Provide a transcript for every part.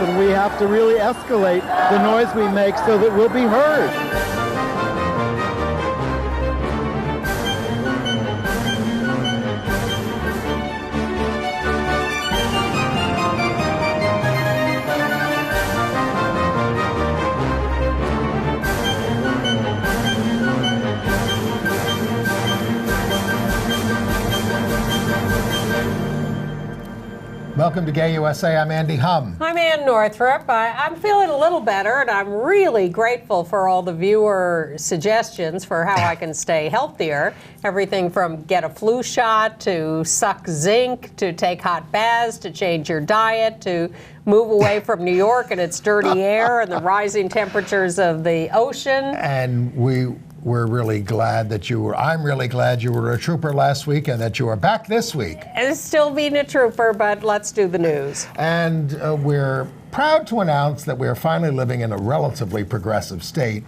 and we have to really escalate the noise we make so that we'll be heard. Welcome to Gay USA. I'm Andy Hum. I'm Ann Northrup. I'm feeling a little better, and I'm really grateful for all the viewer suggestions for how I can stay healthier. Everything from get a flu shot, to suck zinc, to take hot baths, to change your diet, to move away from New York and its dirty air and the rising temperatures of the ocean. And we're really glad that I'm really glad you were a trooper last week and that you are back this week. And still being a trooper, but let's do the news. And we're proud to announce that we are finally living in a relatively progressive state.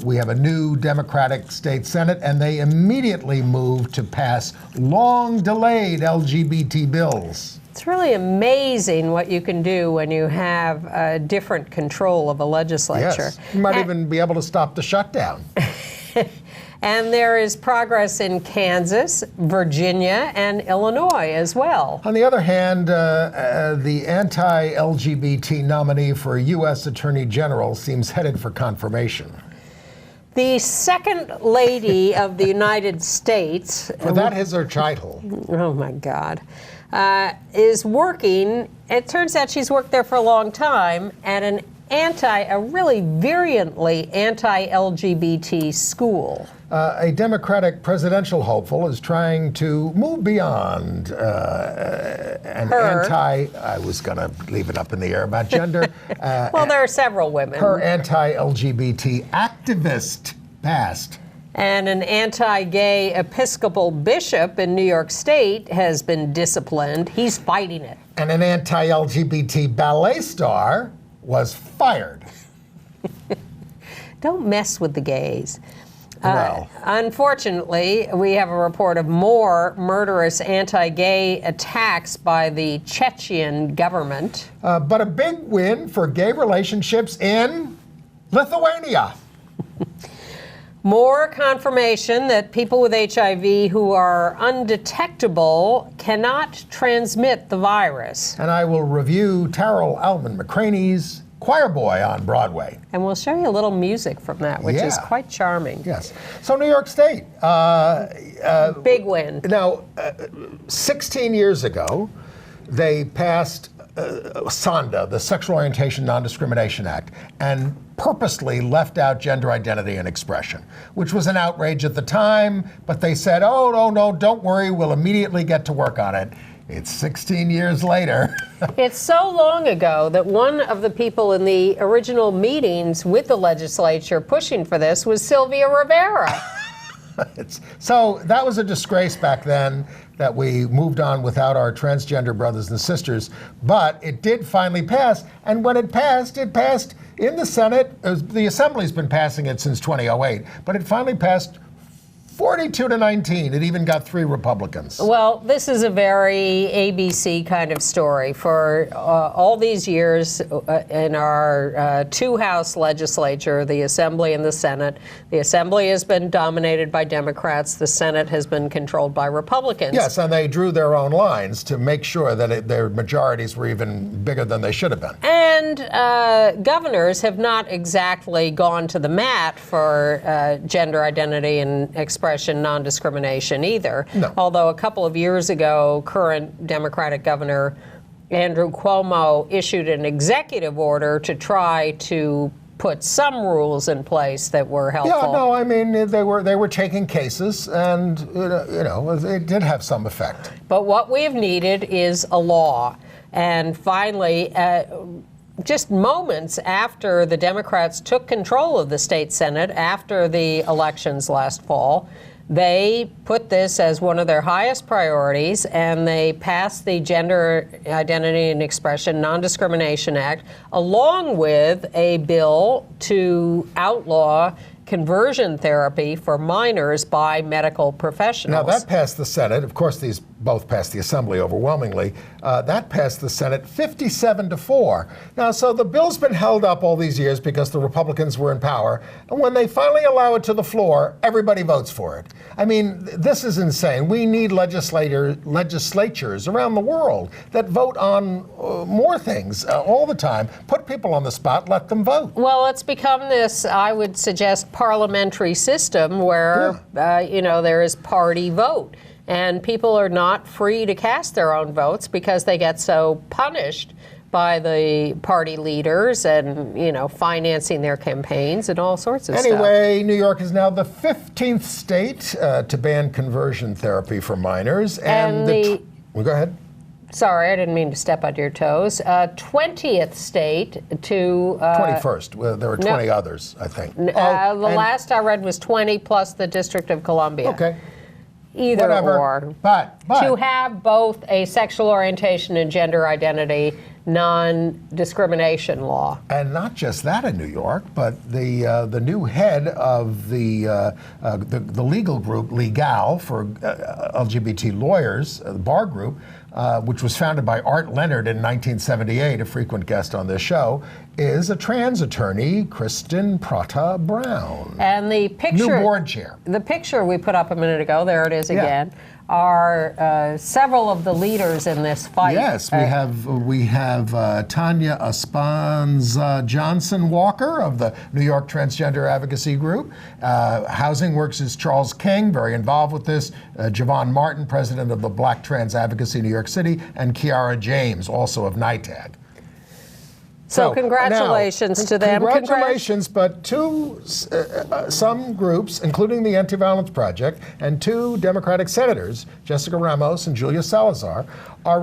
We have a new Democratic state Senate, and they immediately moved to pass long-delayed LGBT bills. It's really amazing what you can do when you have a different control of a legislature. Yes, you might even be able to stop the shutdown. And there is progress in Kansas, Virginia, and Illinois as well. On the other hand, the anti-LGBT nominee for U.S. Attorney General seems headed for confirmation. The second lady of the United States... For that is her title. Oh, my God. Is working, it turns out she's worked there for a long time, at a really virulently anti-LGBT school. A Democratic presidential hopeful is trying to move beyond I was going to leave it up in the air about gender. Well, there are several women. Her anti-LGBT activist passed. And an anti-gay Episcopal bishop in New York State has been disciplined. He's fighting it. And an anti-LGBT ballet star was fired. Don't mess with the gays. Well. Unfortunately, we have a report of more murderous anti-gay attacks by the Chechen government. But a big win for gay relationships in Lithuania. More confirmation that people with HIV who are undetectable cannot transmit the virus. And I will review Terrell Alvin McCraney's Choir Boy on Broadway. And we'll show you a little music from that, which is quite charming. Yes. So New York State. Big win. Now, 16 years ago, they passed SONDA, the Sexual Orientation Non-Discrimination Act, and purposely left out gender identity and expression, which was an outrage at the time, but they said, oh, no, don't worry, we'll immediately get to work on it. It's 16 years later. It's so long ago that one of the people in the original meetings with the legislature pushing for this was Sylvia Rivera. So that was a disgrace back then that we moved on without our transgender brothers and sisters, but it did finally pass. And when it passed in the Senate. The Assembly's been passing it since 2008, but it finally passed 42-19. It even got 3 Republicans. Well, this is a very ABC kind of story. For all these years in our 2-house legislature, the Assembly and the Senate, the Assembly has been dominated by Democrats. The Senate has been controlled by Republicans. Yes, and they drew their own lines to make sure that their majorities were even bigger than they should have been. And governors have not exactly gone to the mat for gender identity and expression non-discrimination either. No. Although a couple of years ago, current Democratic Governor Andrew Cuomo issued an executive order to try to put some rules in place that were helpful. Yeah, no, I mean, they were taking cases, and it did have some effect. But what we've needed is a law. And finally, just moments after the Democrats took control of the state Senate, after the elections last fall, they put this as one of their highest priorities, and they passed the Gender Identity and Expression Non-Discrimination Act, along with a bill to outlaw conversion therapy for minors by medical Now, professionals. that passed the Senate. Of course, these both passed the Assembly overwhelmingly. That passed the Senate 57-4. Now, so the bill's been held up all these years because the Republicans were in power. And when they finally allow it to the floor, everybody votes for it. I mean, this is insane. We need legislatures around the world that vote on more things all the time. Put people on the spot, let them vote. Well, it's become this, I would suggest, parliamentary system where, there is party vote. And people are not free to cast their own votes because they get so punished by the party leaders and, financing their campaigns and all sorts of stuff. Anyway, New York is now the 15th state to ban conversion therapy for minors. Well, go ahead. Sorry, I didn't mean to step on your toes. 20th state to... 21st. Well, there were 20 others, I think. Last I read was 20 plus the District of Columbia. Okay. Either Whatever. or. But to have both a sexual orientation and gender identity non-discrimination law. And not just that in New York, but the new head of the legal group, Legal, for LGBT lawyers, the bar group, which was founded by Art Leonard in 1978, a frequent guest on this show, is a trans attorney, Kristen Prata Brown. And the picture... New board chair. The picture we put up a minute ago, there it is again, are several of the leaders in this fight. Yes, we have Tanya Espanza Johnson Walker of the New York Transgender Advocacy Group. Housing Works' Charles King, very involved with this. Javon Martin, president of the Black Trans Advocacy New York City, and Kiara James, also of NITAG. So congratulations to them. Congratulations, but some groups, including the Anti-Violence Project, and 2 Democratic senators, Jessica Ramos and Julia Salazar, are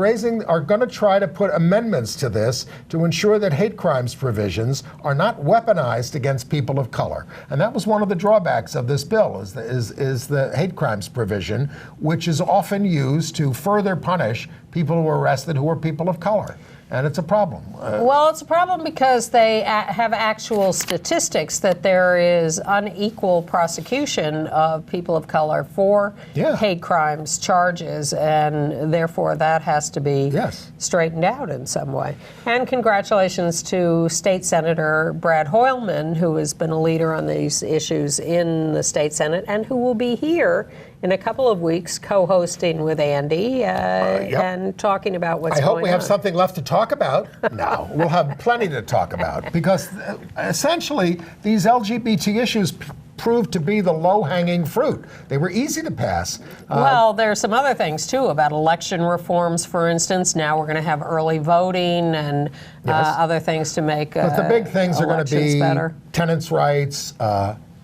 going to try to put amendments to this to ensure that hate crimes provisions are not weaponized against people of color. And that was one of the drawbacks of this bill, is the hate crimes provision, which is often used to further punish people who are arrested who are people of color. And it's a problem. Well, it's a problem because they have actual statistics that there is unequal prosecution of people of color for hate crimes charges, and therefore that has to be straightened out in some way. And congratulations to State Senator Brad Hoylman, who has been a leader on these issues in the State Senate and who will be here in a couple of weeks co-hosting with Andy and talking about what's going on. I hope we have something left to talk about. No, we'll have plenty to talk about because essentially these LGBT issues proved to be the low-hanging fruit. They were easy to pass. Well, there are some other things, too, about election reforms, for instance. Now we're going to have early voting and other things to make But the big things are going to be better. Tenants' rights,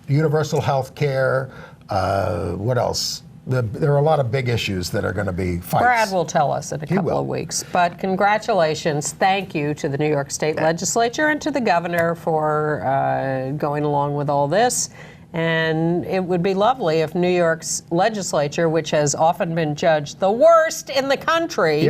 universal health care, what else? There are a lot of big issues that are going to be fights. Brad will tell us in a couple of weeks. But congratulations. Thank you to the New York State Legislature and to the governor for going along with all this. And it would be lovely if New York's legislature, which has often been judged the worst in the country,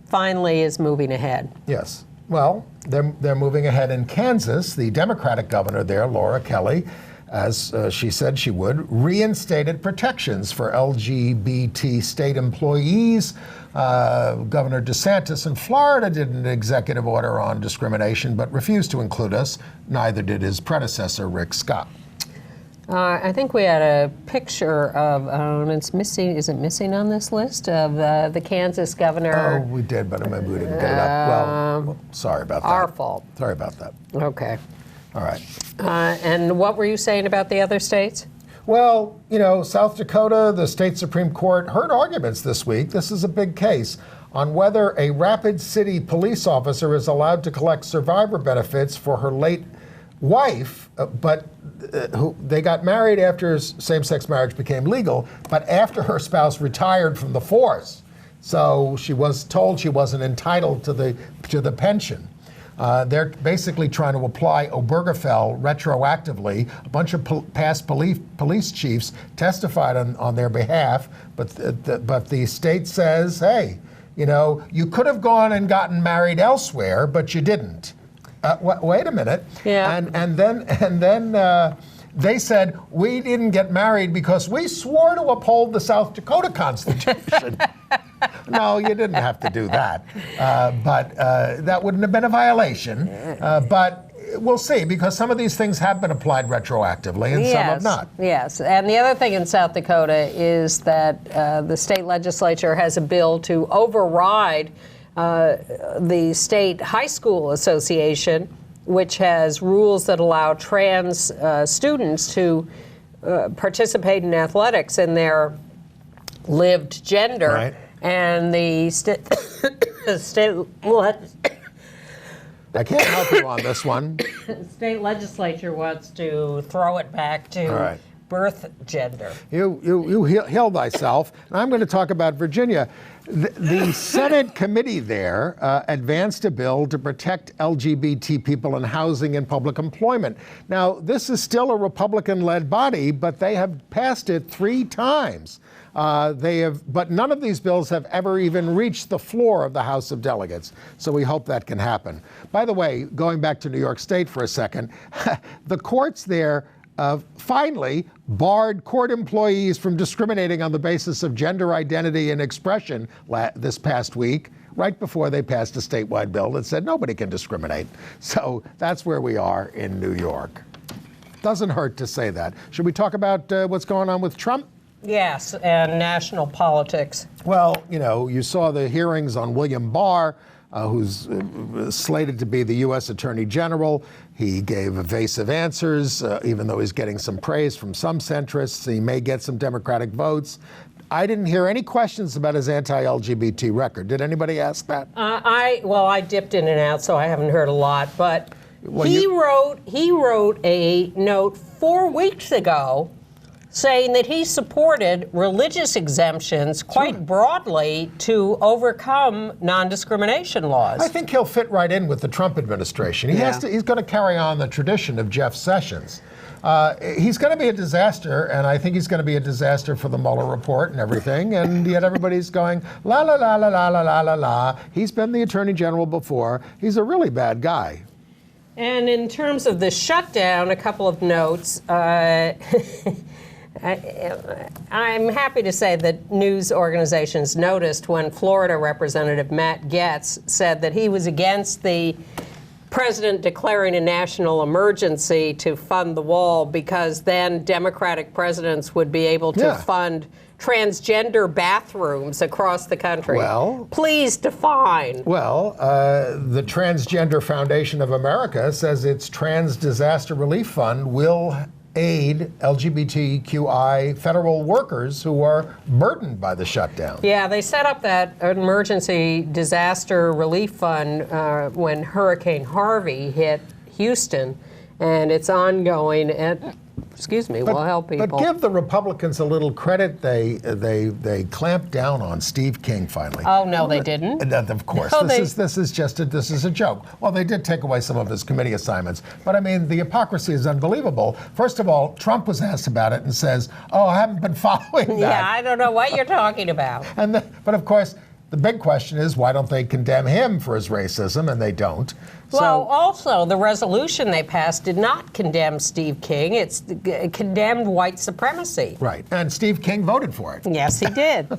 finally is moving ahead. Yes. Well, they're moving ahead in Kansas. The Democratic governor there, Laura Kelly, as she said she would, reinstated protections for LGBT state employees. Governor DeSantis in Florida did an executive order on discrimination, but refused to include us. Neither did his predecessor, Rick Scott. I think we had a picture of, it's missing, is it missing on this list, of the Kansas governor? Oh, we did, but maybe we didn't get it up. Well, sorry about that. Our fault. Sorry about that. Okay. All right. And what were you saying about the other states? Well, South Dakota, the state Supreme Court heard arguments this week. This is a big case on whether a Rapid City police officer is allowed to collect survivor benefits for her late wife, but they got married after same-sex marriage became legal, but after her spouse retired from the force. So she was told she wasn't entitled to the pension. They're basically trying to apply Obergefell retroactively. A bunch of past police chiefs testified on their behalf, but the state says, hey, you could have gone and gotten married elsewhere, but you didn't. Wait a minute. Yeah. And then They said, we didn't get married because we swore to uphold the South Dakota Constitution. No, you didn't have to do that. But that wouldn't have been a violation. But we'll see, because some of these things have been applied retroactively and some have not. Yes, and the other thing in South Dakota is that the state legislature has a bill to override the state high school association, which has rules that allow trans students to participate in athletics in their lived gender. Right. And the state I can't help you on this one. state legislature wants to throw it back to birth gender. You heal thyself. And I'm going to talk about Virginia. The Senate committee there advanced a bill to protect LGBT people in housing and public employment. Now, this is still a Republican-led body, but they have passed it 3 times. But none of these bills have ever even reached the floor of the House of Delegates. So we hope that can happen. By the way, going back to New York State for a second, the courts there finally barred court employees from discriminating on the basis of gender identity and expression this past week, right before they passed a statewide bill that said nobody can discriminate. So that's where we are in New York. Doesn't hurt to say that. Should we talk about what's going on with Trump? Yes, and national politics. Well, you saw the hearings on William Barr, who's slated to be the U.S. Attorney General. He gave evasive answers, even though he's getting some praise from some centrists. He may get some Democratic votes. I didn't hear any questions about his anti-LGBT record. Did anybody ask that? I dipped in and out, so I haven't heard a lot. But he wrote a note 4 weeks ago saying that he supported religious exemptions quite broadly to overcome non-discrimination laws. I think he'll fit right in with the Trump administration. He's going to carry on the tradition of Jeff Sessions. He's going to be a disaster, and I think he's going to be a disaster for the Mueller report and everything, and yet everybody's going, la, la, la, la, la, la, la, la, la. He's been the Attorney General before. He's a really bad guy. And in terms of the shutdown, a couple of notes. I'm happy to say that news organizations noticed when Florida Representative Matt Gaetz said that he was against the president declaring a national emergency to fund the wall, because then Democratic presidents would be able to fund transgender bathrooms across the country. Well, please define. Well, the Transgender Foundation of America says its Trans Disaster Relief Fund will aid LGBTQI federal workers who are burdened by the shutdown. Yeah, they set up that emergency disaster relief fund when Hurricane Harvey hit Houston, and it's ongoing. Will help people. But give the Republicans a little credit. They clamped down on Steve King finally. Oh no, they didn't. Of course, no, this is a joke. Well, they did take away some of his committee assignments, but I mean the hypocrisy is unbelievable. First of all, Trump was asked about it and says, "Oh, I haven't been following that." Yeah, I don't know what you're talking about. But of course, the big question is, why don't they condemn him for his racism? And they don't. Well, also, the resolution they passed did not condemn Steve King. It condemned white supremacy. Right. And Steve King voted for it. Yes, he did.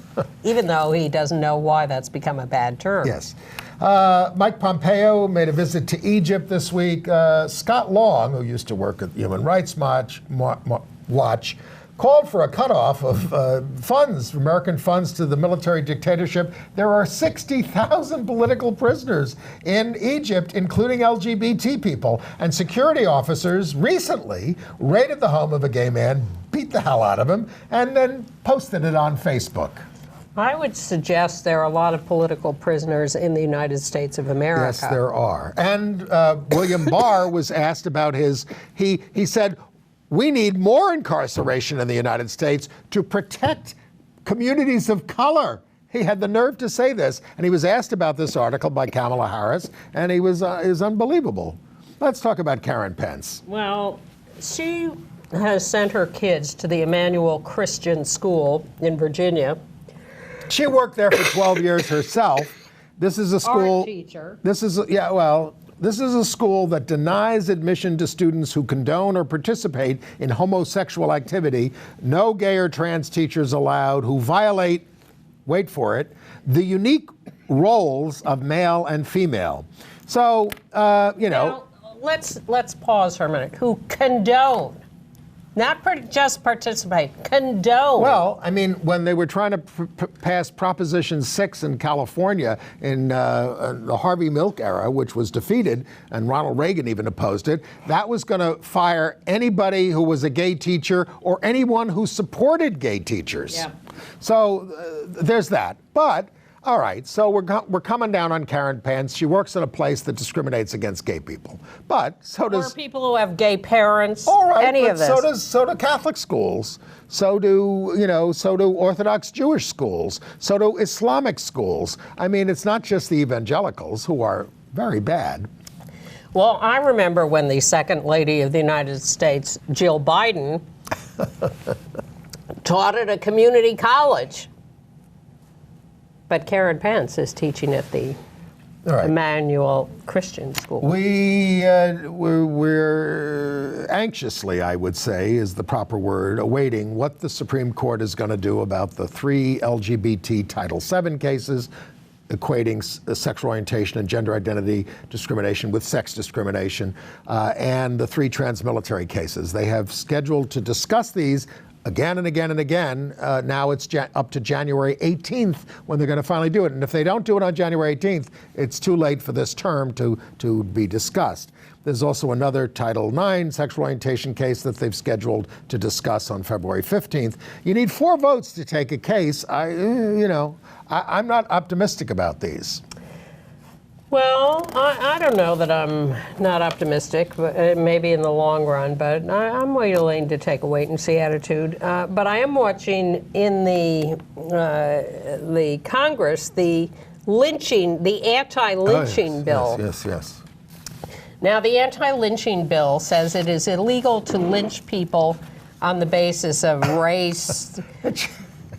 Even though he doesn't know why that's become a bad term. Yes. Mike Pompeo made a visit to Egypt this week. Scott Long, who used to work at Human Rights Watch, called for a cutoff of funds, American funds, to the military dictatorship. There are 60,000 political prisoners in Egypt, including LGBT people. And security officers recently raided the home of a gay man, beat the hell out of him, and then posted it on Facebook. I would suggest there are a lot of political prisoners in the United States of America. Yes, there are. And William Barr was asked about he said, we need more incarceration in the United States to protect communities of color. He had the nerve to say this, and he was asked about this article by Kamala Harris, and he was unbelievable. Let's talk about Karen Pence. Well, she has sent her kids to the Emmanuel Christian School in Virginia. She worked there for 12 years herself. This is a school. Art teacher. This is This is a school that denies admission to students who condone or participate in homosexual activity. No gay or trans teachers allowed who violate, wait for it, the unique roles of male and female. So, Now, let's pause for a minute. Who condone, not just participate, condone. Well, I mean, when they were trying to pass Proposition 6 in California in the Harvey Milk era, which was defeated, and Ronald Reagan even opposed it, that was going to fire anybody who was a gay teacher or anyone who supported gay teachers. Yeah. So there's that. But all right, so we're coming down on Karen Pence. She works at a place that discriminates against gay people, but so does or people who have gay parents. all right, any but of this. so do Catholic schools. So do Orthodox Jewish schools. So do Islamic schools. I mean, it's not just the evangelicals who are very bad. Well, I remember when the Second Lady of the United States, Jill Biden, taught at a community college. But Karen Pence is teaching at the Emmanuel Christian School. We're anxiously, I would say, is the proper word, awaiting what the Supreme Court is going to do about the 3 LGBT Title VII cases equating sexual orientation and gender identity discrimination with sex discrimination, and the 3 trans-military cases. They have scheduled to discuss these again and again and again. Now it's up to January 18th when they're going to finally do it. And if they don't do it on January 18th, it's too late for this term to be discussed. There's also another Title IX sexual orientation case that they've scheduled to discuss on February 15th. You need 4 votes to take a case. I'm not optimistic about these. Well, I don't know that I'm not optimistic, but maybe in the long run, but I'm willing to take a wait-and-see attitude. But I am watching in the Congress the anti-lynching bill. Yes. Now, the anti-lynching bill says it is illegal to lynch people on the basis of race,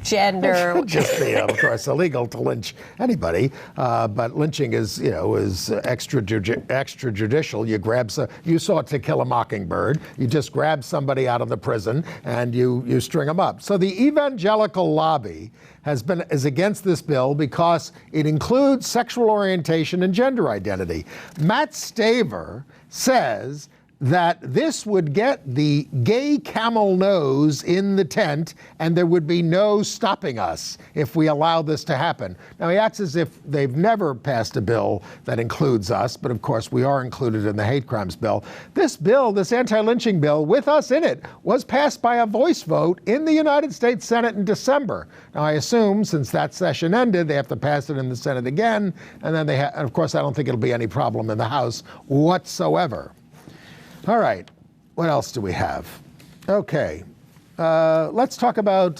gender. It should just be, of course, illegal to lynch anybody, but lynching is extrajudicial. You sought to kill a mockingbird. You just grab somebody out of the prison and you string them up. So the evangelical lobby is against this bill because it includes sexual orientation and gender identity. Matt Staver says that this would get the gay camel nose in the tent and there would be no stopping us if we allow this to happen. Now, he acts as if they've never passed a bill that includes us, but of course we are included in the hate crimes bill. This bill, this anti-lynching bill, with us in it, was passed by a voice vote in the United States Senate in December. Now, I assume since that session ended, they have to pass it in the Senate again, and then and of course I don't think it'll be any problem in the House whatsoever. All right, what else do we have? Okay, let's talk about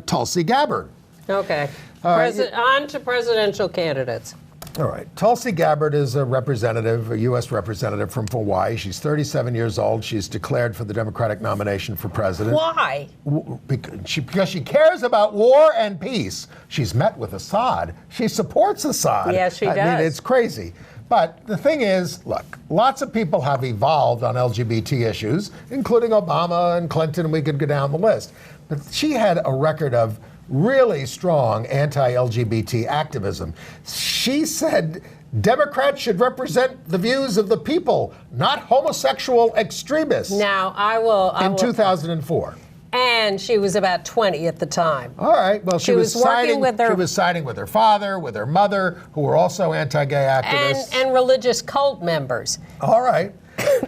Tulsi Gabbard. Okay, on to presidential candidates. All right, Tulsi Gabbard is a U.S. representative from Hawaii. She's 37 years old. She's declared for the Democratic nomination for president. Why? Because she cares about war and peace. She's met with Assad. She supports Assad. Yes, she does. I mean, it's crazy. But the thing is, look, lots of people have evolved on LGBT issues, including Obama and Clinton, and we could go down the list. But she had a record of really strong anti-LGBT activism. She said Democrats should represent the views of the people, not homosexual extremists. Now, I will. In 2004. And she was about 20 at the time. All right. Well, she was working with her. She was siding with her father, with her mother, who were also anti-gay activists. And religious cult members. All right.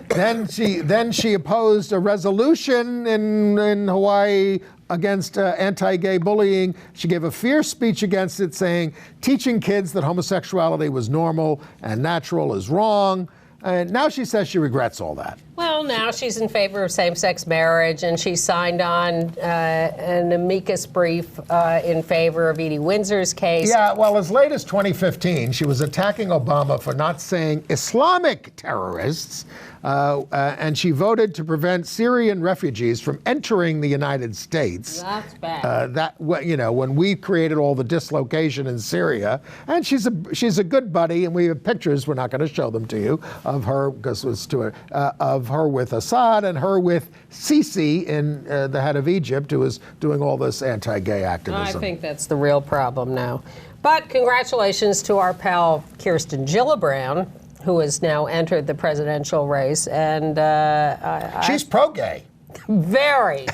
Then she opposed a resolution in Hawaii against anti-gay bullying. She gave a fierce speech against it, saying teaching kids that homosexuality was normal and natural is wrong. And now she says she regrets all that. Well, now she's in favor of same-sex marriage, and she signed on an amicus brief in favor of Edie Windsor's case. Yeah, well, as late as 2015, she was attacking Obama for not saying Islamic terrorists, and she voted to prevent Syrian refugees from entering the United States. That's bad. When we created all the dislocation in Syria, and she's a good buddy, and we have pictures. We're not going to show them to you of her because it's of her with Assad and her with Sisi, the head of Egypt, who is doing all this anti-gay activism. I think that's the real problem now. But congratulations to our pal Kirsten Gillibrand, who has now entered the presidential race, and she's pro-gay. Very.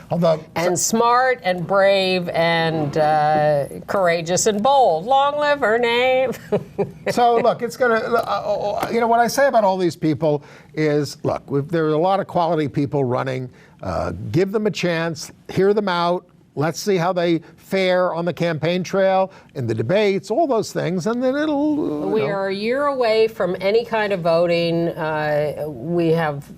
Although, smart and brave and courageous and bold. Long live her name. So look, it's gonna. What I say about all these people is, look, there are a lot of quality people running. Give them a chance. Hear them out. Let's see how they fare on the campaign trail, in the debates, all those things, and then it'll. We are a year away from any kind of voting. We have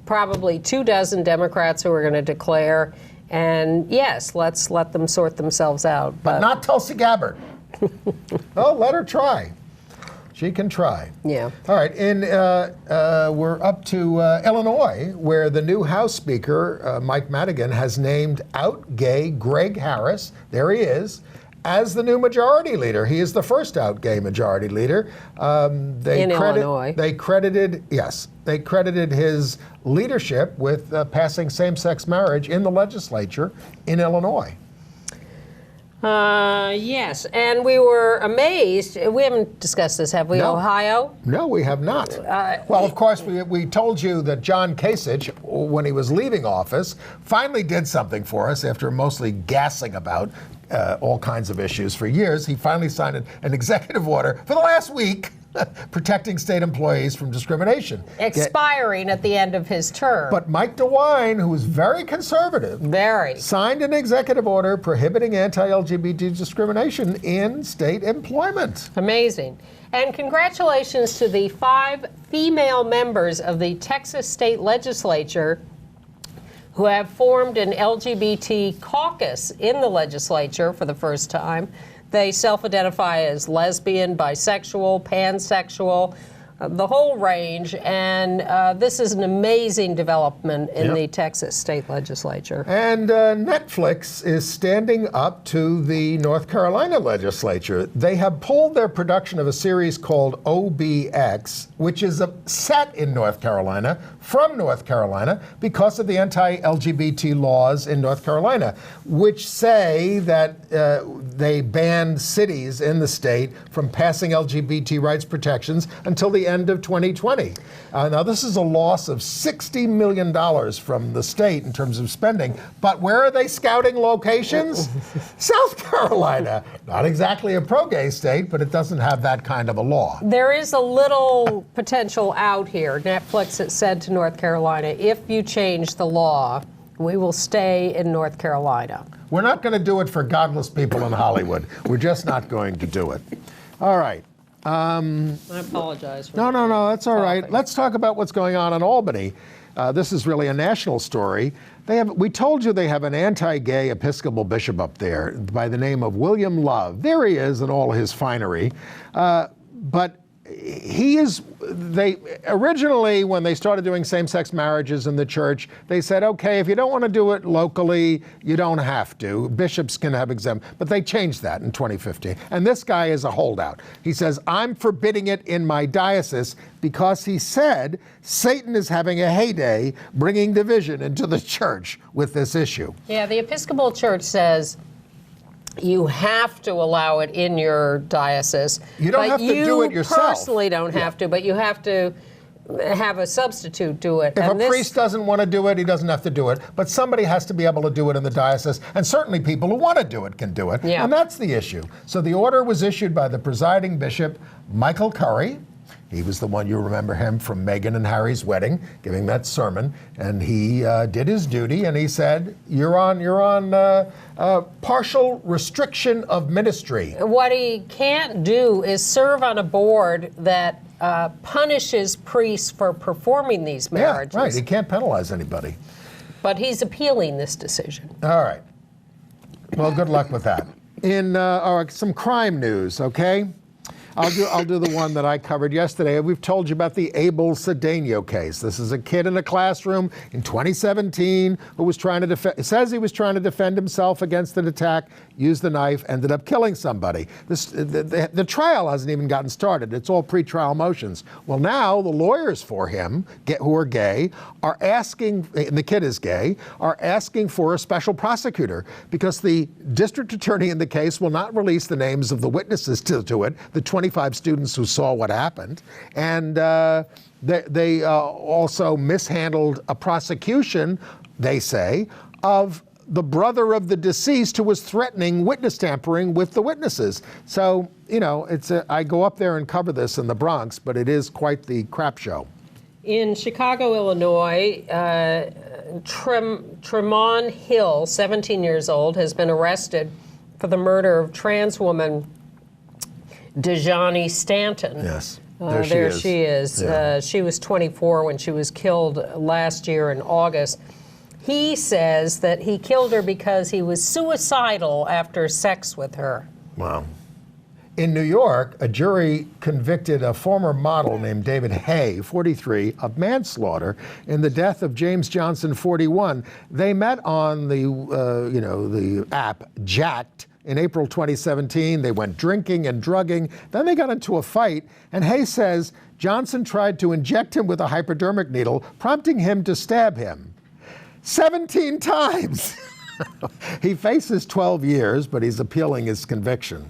probably 24 Democrats who are going to declare. And yes, let's let them sort themselves out. But not Tulsi Gabbard. Oh, let her try. She can try. Yeah. All right. We're up to Illinois, where the new House Speaker, Mike Madigan, has named out gay Greg Harris. There he is. As the new majority leader. He is the first out gay majority leader. Illinois. They credited his leadership with passing same-sex marriage in the legislature in Illinois. Yes, and we were amazed. We haven't discussed this, have we? No. Ohio? No, we have not. Well, of course, we told you that John Kasich, when he was leaving office, finally did something for us after mostly gassing about all kinds of issues for years. He finally signed an executive order for the last week protecting state employees from discrimination. Expiring at the end of his term. But Mike DeWine, who was very conservative, signed an executive order prohibiting anti-LGBT discrimination in state employment. Amazing. And congratulations to the 5 female members of the Texas state legislature who have formed an LGBT caucus in the legislature for the first time. They self-identify as lesbian, bisexual, pansexual, the whole range, and this is an amazing development in the Texas state legislature. And Netflix is standing up to the North Carolina legislature. They have pulled their production of a series called OBX, which is set in North Carolina, from North Carolina, because of the anti-LGBT laws in North Carolina, which say that they ban cities in the state from passing LGBT rights protections until the end of 2020. Now, this is a loss of $60 million from the state in terms of spending. But where are they scouting locations? South Carolina. Not exactly a pro-gay state, but it doesn't have that kind of a law. There is a little potential out here. Netflix has said to North Carolina, if you change the law, we will stay in North Carolina. We're not going to do it for godless people in Hollywood. We're just not going to do it. All right. I apologize for No, that's all right. Let's talk about what's going on in Albany. This is really a national story. We told you they have an anti-gay Episcopal bishop up there by the name of William Love. There he is in all his finery. But they originally, when they started doing same-sex marriages in the church, they said, okay, if you don't want to do it locally, you don't have to. Bishops can have exempt. But they changed that in 2015. And this guy is a holdout. He says, I'm forbidding it in my diocese because he said Satan is having a heyday bringing division into the church with this issue. Yeah, the Episcopal Church says you have to allow it in your diocese. You don't have to do it yourself. You personally don't have to, but you have to have a substitute do it. If a priest doesn't want to do it, he doesn't have to do it. But somebody has to be able to do it in the diocese, and certainly people who want to do it can do it. Yeah. And that's the issue. So the order was issued by the presiding bishop, Michael Curry. He was the one, you remember him from Meghan and Harry's wedding, giving that sermon. And he did his duty, and he said, you're on partial restriction of ministry. What he can't do is serve on a board that punishes priests for performing these marriages. Yeah, right. He can't penalize anybody. But he's appealing this decision. All right. Well, good luck with that. In some crime news, okay? I'll do the one that I covered yesterday. We've told you about the Abel Cedeno case. This is a kid in a classroom in 2017 who was trying to says he was trying to defend himself against an attack, used the knife, ended up killing somebody. The trial hasn't even gotten started. It's all pre-trial motions. Well, now the lawyers for him, who are gay, are asking, and the kid is gay, are asking for a special prosecutor because the district attorney in the case will not release the names of the witnesses to it, the 25 students who saw what happened, and they also mishandled a prosecution, they say, of the brother of the deceased who was threatening witness tampering with the witnesses. So, you know, I go up there and cover this in the Bronx, but it is quite the crap show. In Chicago, Illinois, Tremont Hill, 17 years old, has been arrested for the murder of trans woman Dejani Stanton. Yes, there she is. Yeah. She was 24 when she was killed last year in August. He says that he killed her because he was suicidal after sex with her. Wow. In New York, a jury convicted a former model named David Hay, 43, of manslaughter in the death of James Johnson, 41. They met on the app Jacked in April 2017. They went drinking and drugging. Then they got into a fight, and Hay says Johnson tried to inject him with a hypodermic needle, prompting him to stab him 17 times. He faces 12 years, but he's appealing his conviction.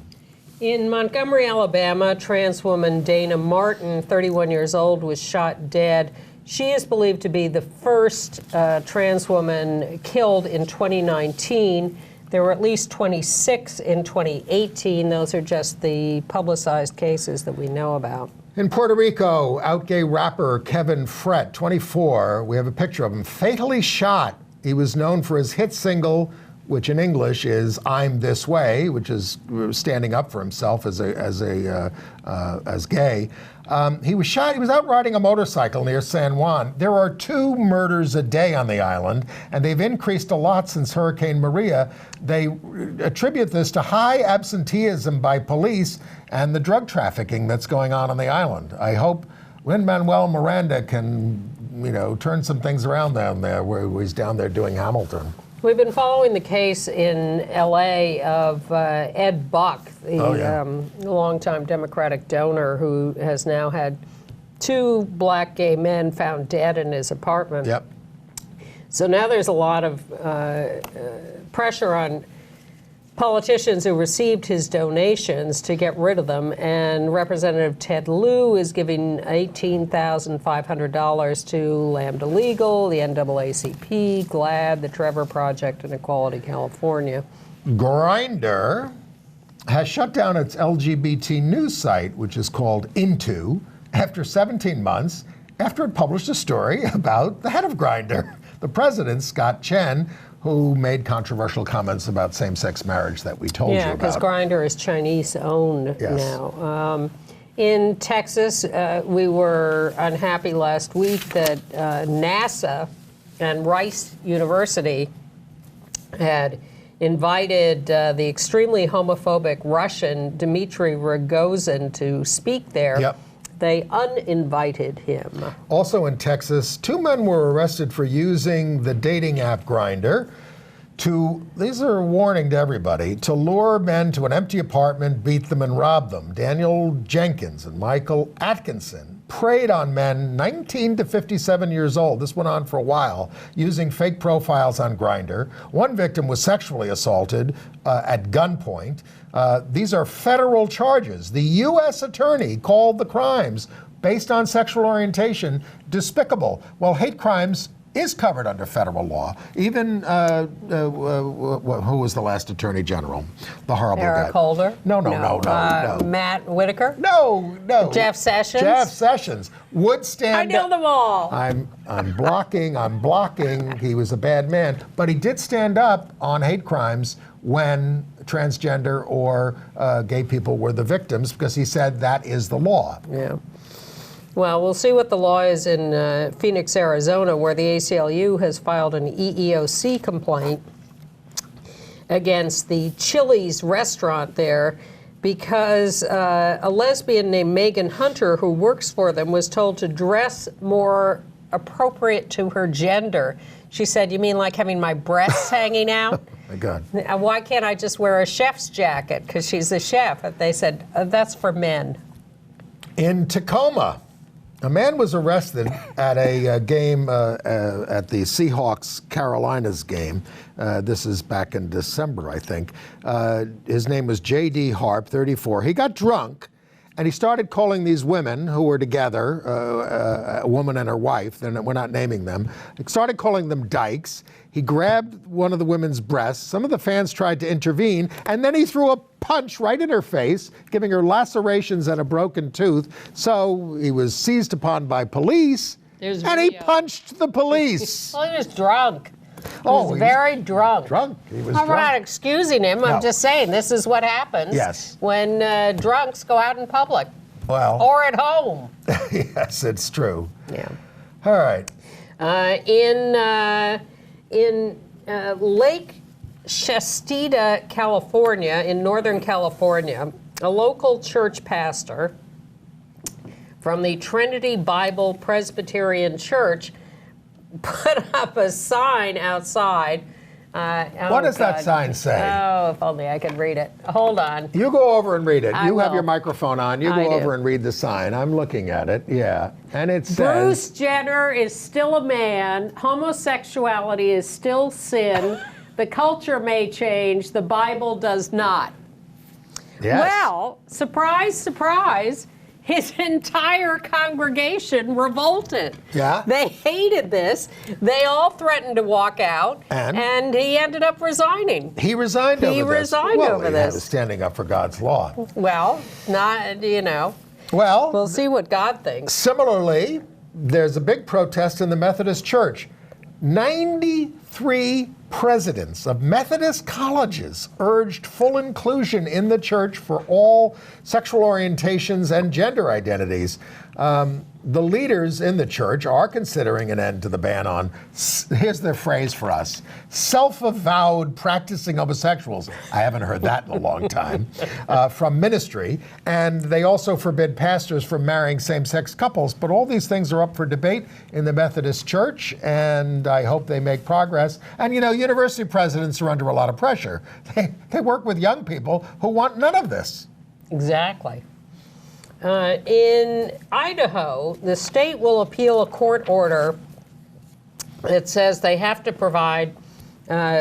In Montgomery, Alabama, trans woman Dana Martin, 31 years old, was shot dead. She is believed to be the first trans woman killed in 2019. There were at least 26 in 2018. Those are just the publicized cases that we know about. In Puerto Rico, out gay rapper Kevin Frett, 24, we have a picture of him, fatally shot. He was known for his hit single, which in English is "I'm This Way," which is standing up for himself as gay. He was shot. He was out riding a motorcycle near San Juan. There are 2 murders a day on the island, and they've increased a lot since Hurricane Maria. They attribute this to high absenteeism by police and the drug trafficking that's going on the island. I hope Lin-Manuel Miranda can, turn some things around down there where he's down there doing Hamilton. We've been following the case in L.A. of Ed Buck, the longtime Democratic donor who has now had 2 black gay men found dead in his apartment. Yep. So now there's a lot of pressure on politicians who received his donations to get rid of them, and Representative Ted Lieu is giving $18,500 to Lambda Legal, the NAACP, GLAAD, the Trevor Project, and Equality California. Grindr has shut down its LGBT news site, which is called Into, after 17 months, after it published a story about the head of Grindr, the president, Scott Chen, who made controversial comments about same-sex marriage that we told you about. Yeah, because Grindr is Chinese-owned now. In Texas, we were unhappy last week that NASA and Rice University had invited the extremely homophobic Russian Dmitry Rogozin to speak there. Yep. They uninvited him. Also in Texas, 2 men were arrested for using the dating app Grindr these are a warning to everybody, to lure men to an empty apartment, beat them and rob them. Daniel Jenkins and Michael Atkinson preyed on men 19 to 57 years old. This went on for a while, using fake profiles on Grindr. One victim was sexually assaulted at gunpoint. These are federal charges. The U.S. attorney called the crimes based on sexual orientation despicable. Well, hate crimes is covered under federal law. Even, who was the last attorney general? The horrible guy. Eric Holder? No. Matt Whitaker? No. Jeff Sessions? Jeff Sessions would stand. I know them all. I'm blocking. He was a bad man. But he did stand up on hate crimes when transgender or gay people were the victims, because he said that is the law. Yeah. Well, we'll see what the law is in Phoenix, Arizona, where the ACLU has filed an EEOC complaint against the Chili's restaurant there because a lesbian named Megan Hunter, who works for them, was told to dress more appropriate to her gender. She said, "You mean like having my breasts hanging out? My God. Why can't I just wear a chef's jacket?" Because she's a chef. And they said, "That's for men." In Tacoma, a man was arrested at a game at the Seahawks-Carolinas game. This is back in December, I think. His name was J.D. Harp, 34. He got drunk, and he started calling these women who were together, a woman and her wife, we're not naming them, he started calling them dykes. He grabbed one of the women's breasts. Some of the fans tried to intervene, and then he threw a punch right in her face, giving her lacerations and a broken tooth. So he was seized upon by police, and he punched the police. Well, he was drunk. He was He very drunk. Drunk. He was I'm drunk. not excusing him. No. I'm just saying this is what happens Yes. when drunks go out in public Well, or at home. yes, it's true. Yeah. All right. In Lake Shastita, California, in Northern California, a local church pastor from the Trinity Bible Presbyterian Church put up a sign outside. What does that sign say? Oh, if only I could read it. Hold on. You go over and read it. I You have will. your microphone on. You I go do. over and read the sign. I'm looking at it. Yeah. And it says, Bruce Jenner is still a man. Homosexuality is still sin. The culture may change. The Bible does not. yes. Well, surprise, surprise, his entire congregation revolted. Yeah? They hated this. They all threatened to walk out, And? he ended up resigning. He resigned over this. He resigned well, over he this. was standing up for God's law. Well, not, Well, we'll see what God thinks. similarly, there's a big protest in the Methodist Church. 93 presidents of Methodist colleges urged full inclusion in the church for all sexual orientations and gender identities. The leaders in the church are considering an end to the ban on, here's their phrase for us, self-avowed practicing homosexuals. I haven't heard that in a long time, from ministry. And they also forbid pastors from marrying same-sex couples. But all these things are up for debate in the Methodist Church, and I hope they make progress. And university presidents are under a lot of pressure. They work with young people who want none of this. Exactly. In Idaho, the state will appeal a court order that says they have to provide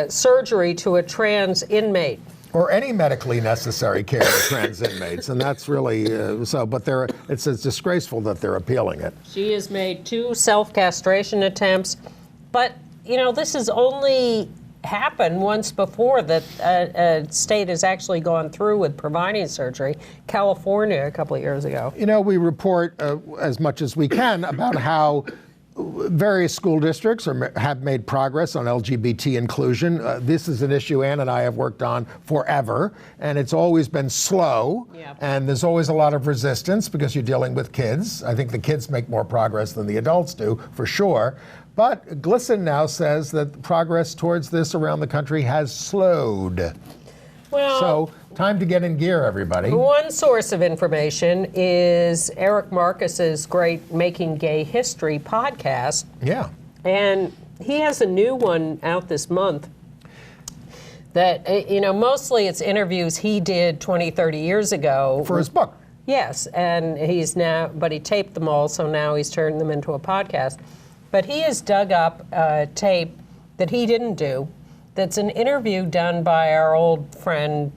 surgery to a trans inmate. Or any medically necessary care to trans inmates, and that's really so. But it's disgraceful that they're appealing it. She has made 2 self-castration attempts, but this has only happened once before that a state has actually gone through with providing surgery. California a couple of years ago. We report as much as we can about how various school districts have made progress on LGBT inclusion. This is an issue Ann and I have worked on forever, and it's always been slow, and there's always a lot of resistance because you're dealing with kids. I think the kids make more progress than the adults do, for sure. But GLSEN now says that progress towards this around the country has slowed. Well, So time to get in gear, everybody. one source of information is Eric Marcus's great Making Gay History podcast. Yeah. And he has a new one out this month that, mostly it's interviews he did 20, 30 years ago. For his book. Yes, and but he taped them all, so now he's turned them into a podcast. But he has dug up a tape that he didn't do. That's an interview done by our old friend,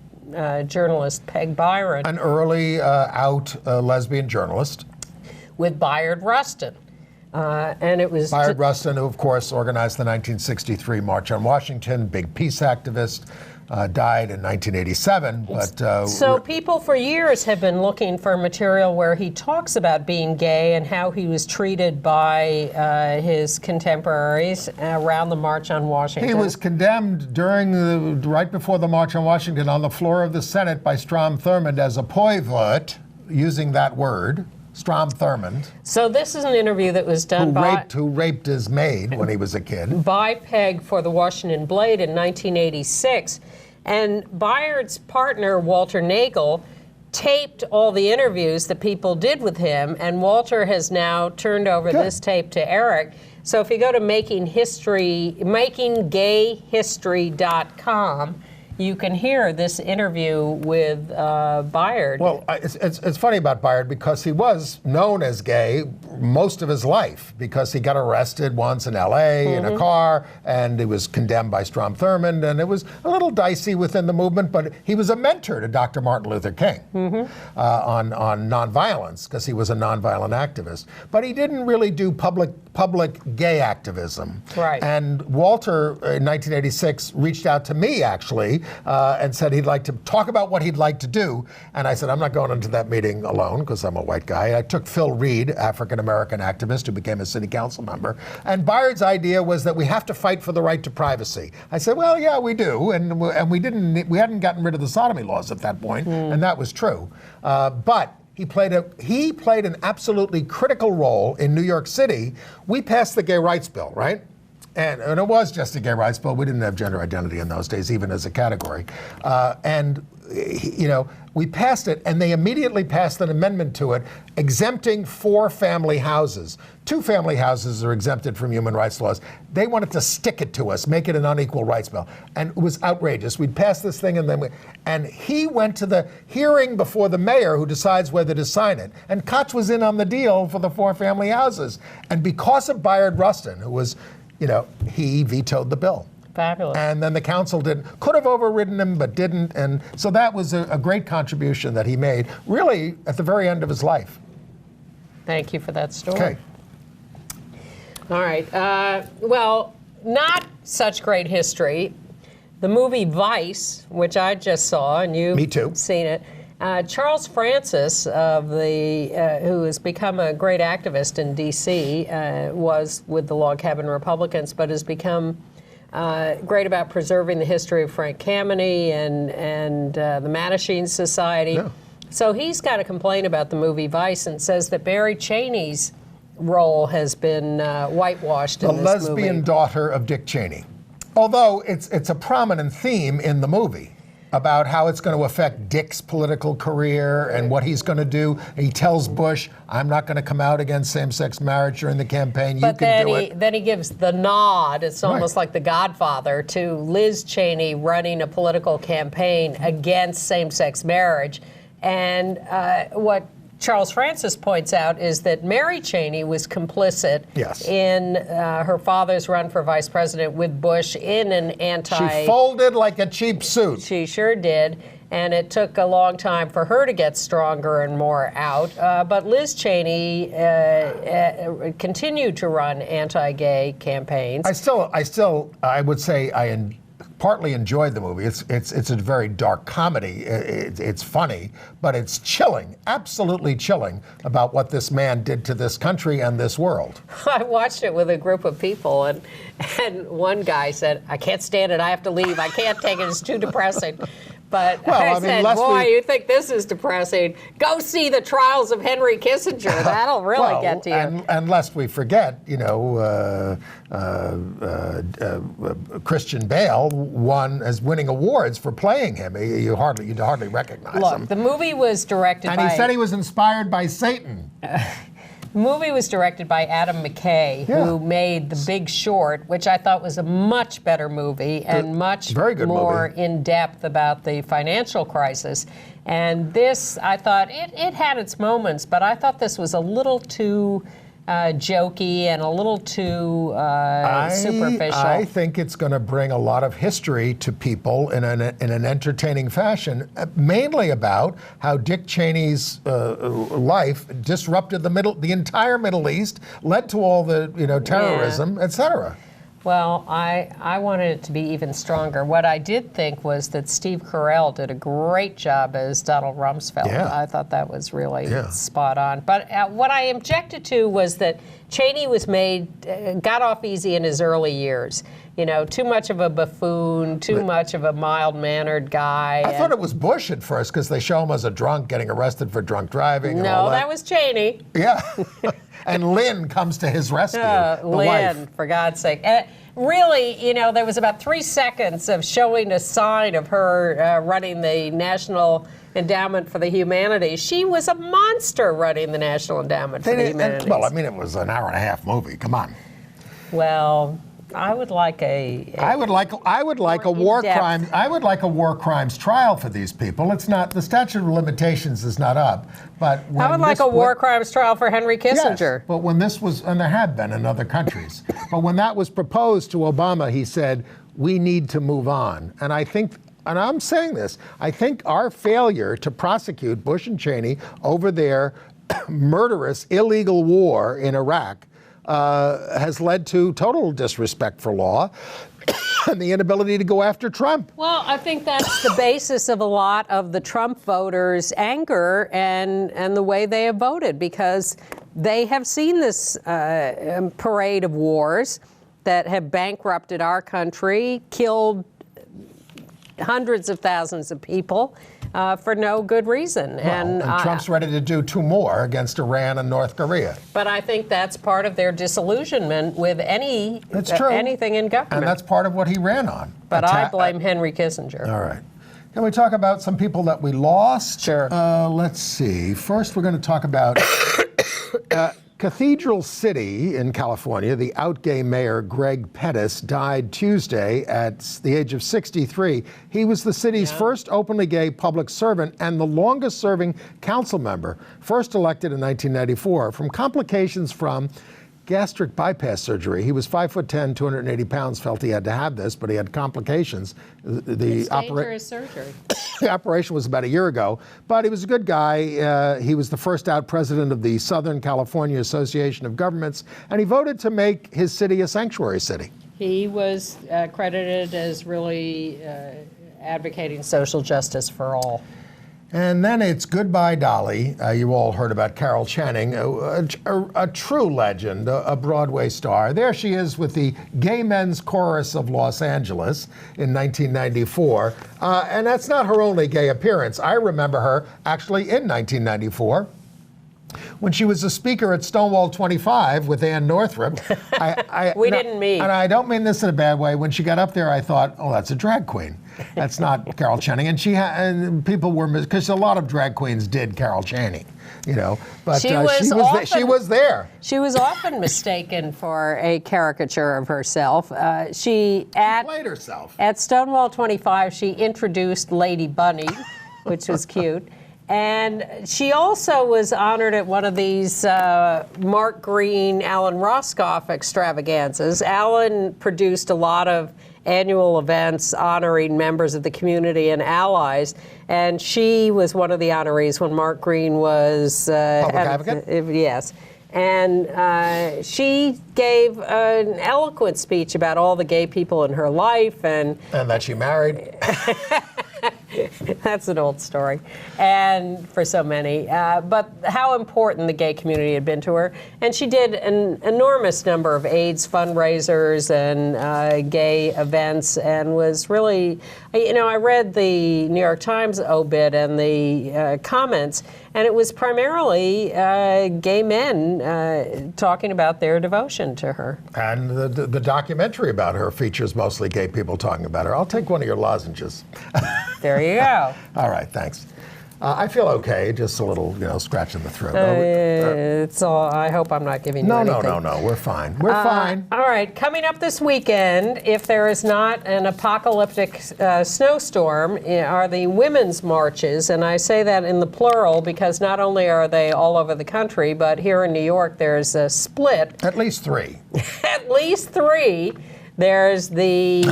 journalist Peg Byron. An early out lesbian journalist. With Bayard Rustin. And it was... Bayard Rustin, who of course organized the 1963 March on Washington, big peace activist, died in 1987. But So people for years have been looking for material where he talks about being gay and how he was treated by his contemporaries around the March on Washington. he was condemned right before the March on Washington on the floor of the Senate by Strom Thurmond as a poivot, using that word. Strom Thurmond, So this is an interview that was done who raped his maid when he was a kid. by Peg for the Washington Blade in 1986. And Bayard's partner, Walter Nagel, taped all the interviews that people did with him, and Walter has now turned over this tape to Eric. So if you go to makinggayhistory.com, you can hear this interview with Bayard. Well, it's funny about Bayard because he was known as gay most of his life because he got arrested once in L.A. in a car, and he was condemned by Strom Thurmond, and it was a little dicey within the movement, but he was a mentor to Dr. Martin Luther King on nonviolence because he was a nonviolent activist. But he didn't really do public gay activism. Right. And Walter, in 1986, reached out to me, actually, and said he'd like to talk about what he'd like to do. And I said, I'm not going into that meeting alone because I'm a white guy. I took Phil Reed, African-American activist who became a city council member. And Bayard's idea was that we have to fight for the right to privacy. I said, well, yeah, we do. And we hadn't gotten rid of the sodomy laws at that point, and that was true. But he played an absolutely critical role in New York City. We passed the gay rights bill, right? And it was just a gay rights bill. We didn't have gender identity in those days, even as a category. We passed it, and they immediately passed an amendment to it exempting 4 family houses. 2 family houses are exempted from human rights laws. They wanted to stick it to us, make it an unequal rights bill. And it was outrageous. We'd pass this thing, and he went to the hearing before the mayor who decides whether to sign it. And Koch was in on the deal for the 4 family houses. And because of Bayard Rustin, who was, he vetoed the bill. Fabulous. And then the council could have overridden him, but didn't. And so that was a great contribution that he made, really, at the very end of his life. Thank you for that story. Okay. All right. Well, not such great history. The movie Vice, which I just saw, and you've Me too. seen it. Charles Francis, who has become a great activist in D.C., was with the Log Cabin Republicans, but has become great about preserving the history of Frank Kameny and the Mattachine Society. Yeah. So he's got a complaint about the movie Vice and says that Barry Cheney's role has been whitewashed in The this movie. lesbian daughter of Dick Cheney. Although it's a prominent theme in the movie about how it's going to affect Dick's political career and what he's going to do. He tells Bush, I'm not going to come out against same-sex marriage during the campaign. But you can do it. Then he gives the nod, it's almost like The Godfather, to Liz Cheney running a political campaign against same-sex marriage. And what Charles Francis points out is that Mary Cheney was complicit in her father's run for vice president with Bush in an She folded like a cheap suit. She sure did. And it took a long time for her to get stronger and more out. But Liz Cheney continued to run anti-gay campaigns. I would say I partly enjoyed the movie. It's a very dark comedy. It's funny, but it's chilling, absolutely chilling about what this man did to this country and this world. I watched it with a group of people, and one guy said, I can't stand it, I have to leave, I can't take it, it's too depressing. But I said, boy, you think this is depressing? Go see The Trials of Henry Kissinger. That'll really get to you. And lest we forget, Christian Bale won as winning awards for playing him. You'd hardly recognize him. Look, the movie was directed by... And he said he was inspired by Satan. The movie was directed by Adam McKay, who made The Big Short, which I thought was a much better movie and much more in-depth about the financial crisis. And this, I thought, it had its moments, but I thought this was a little too jokey and a little too superficial. I think it's going to bring a lot of history to people in an entertaining fashion, mainly about how Dick Cheney's life disrupted the entire Middle East, led to all the terrorism, etc. Well, I wanted it to be even stronger. What I did think was that Steve Carell did a great job as Donald Rumsfeld. Yeah. I thought that was really spot on. But what I objected to was that Cheney was got off easy in his early years. You know, too much of a buffoon, too much of a mild-mannered guy. I thought it was Bush at first because they show him as a drunk getting arrested for drunk driving. And all No, that. that was Cheney. Yeah. And Lynn comes to his rescue. The Lynn, wife. for God's sake. Really, you know, there was about 3 seconds of showing a sign of her running the National Endowment for the Humanities. She was a monster running the National Endowment for the Humanities. Well, I mean, it was an hour-and-a-half movie. Come on. Well, I would like I would like a war crime. I would like a war crimes trial for these people. It's not, the statute of limitations is not up, but I would like a war crimes trial for Henry Kissinger. Yes, but when this was, and there have been in other countries, but when that was proposed to Obama, he said, we need to move on. And I think, and I'm saying this, I think our failure to prosecute Bush and Cheney over their murderous, illegal war in Iraq has led to total disrespect for law and the inability to go after Trump. Well, I think that's the basis of a lot of the Trump voters' anger and the way they have voted, because they have seen this parade of wars that have bankrupted our country, killed hundreds of thousands of people for no good reason. And Trump's ready to do 2 more against Iran and North Korea. But I think that's part of their disillusionment with anything in government. And that's part of what he ran on. But I blame Henry Kissinger. All right. Can we talk about some people that we lost? Sure. Let's see. First, we're going to talk about Cathedral City in California. The out-gay mayor, Greg Pettis, died Tuesday at the age of 63. He was the city's first openly gay public servant and the longest-serving council member, first elected in 1994, from complications from gastric bypass surgery. He was 5'10", 280 pounds, felt he had to have this, but he had complications. It's dangerous surgery. The operation was about a year ago, but he was a good guy. He was the first out president of the Southern California Association of Governments, and he voted to make his city a sanctuary city. He was credited as really advocating social justice for all. And then it's Goodbye Dolly. You all heard about Carol Channing, a true legend, a Broadway star. There she is with the Gay Men's Chorus of Los Angeles in 1994. And that's not her only gay appearance. I remember her actually in 1994. When she was a speaker at Stonewall 25 with Ann Northrup. We didn't meet. And I don't mean this in a bad way. When she got up there, I thought, oh, that's a drag queen. That's not Carol Channing. And and people were, because a lot of drag queens did Carol Channing, you know. But she was there. She was often mistaken for a caricature of herself. She played herself. At Stonewall 25, she introduced Lady Bunny, which was cute. And she also was honored at one of these Mark Green, Alan Roscoff extravaganzas. Alan produced a lot of annual events honoring members of the community and allies, and she was one of the honorees when Mark Green was public advocate? Yes. And she gave an eloquent speech about all the gay people in her life, and that she married. That's an old story, and for so many. But how important the gay community had been to her. And she did an enormous number of AIDS fundraisers and gay events, and was really, you know, I read the New York Times obit and the comments, and it was primarily gay men talking about their devotion to her. And the documentary about her features mostly gay people talking about her. I'll take one of your lozenges. There you go. All right, thanks. I feel okay, just a little, you know, scratch in the throat. It's all, I hope I'm not giving you anything. No, we're fine. We're fine. All right, coming up this weekend, if there is not an apocalyptic snowstorm, are the women's marches. And I say that in the plural because not only are they all over the country, but here in New York there's a split. At least 3. At least 3. There's the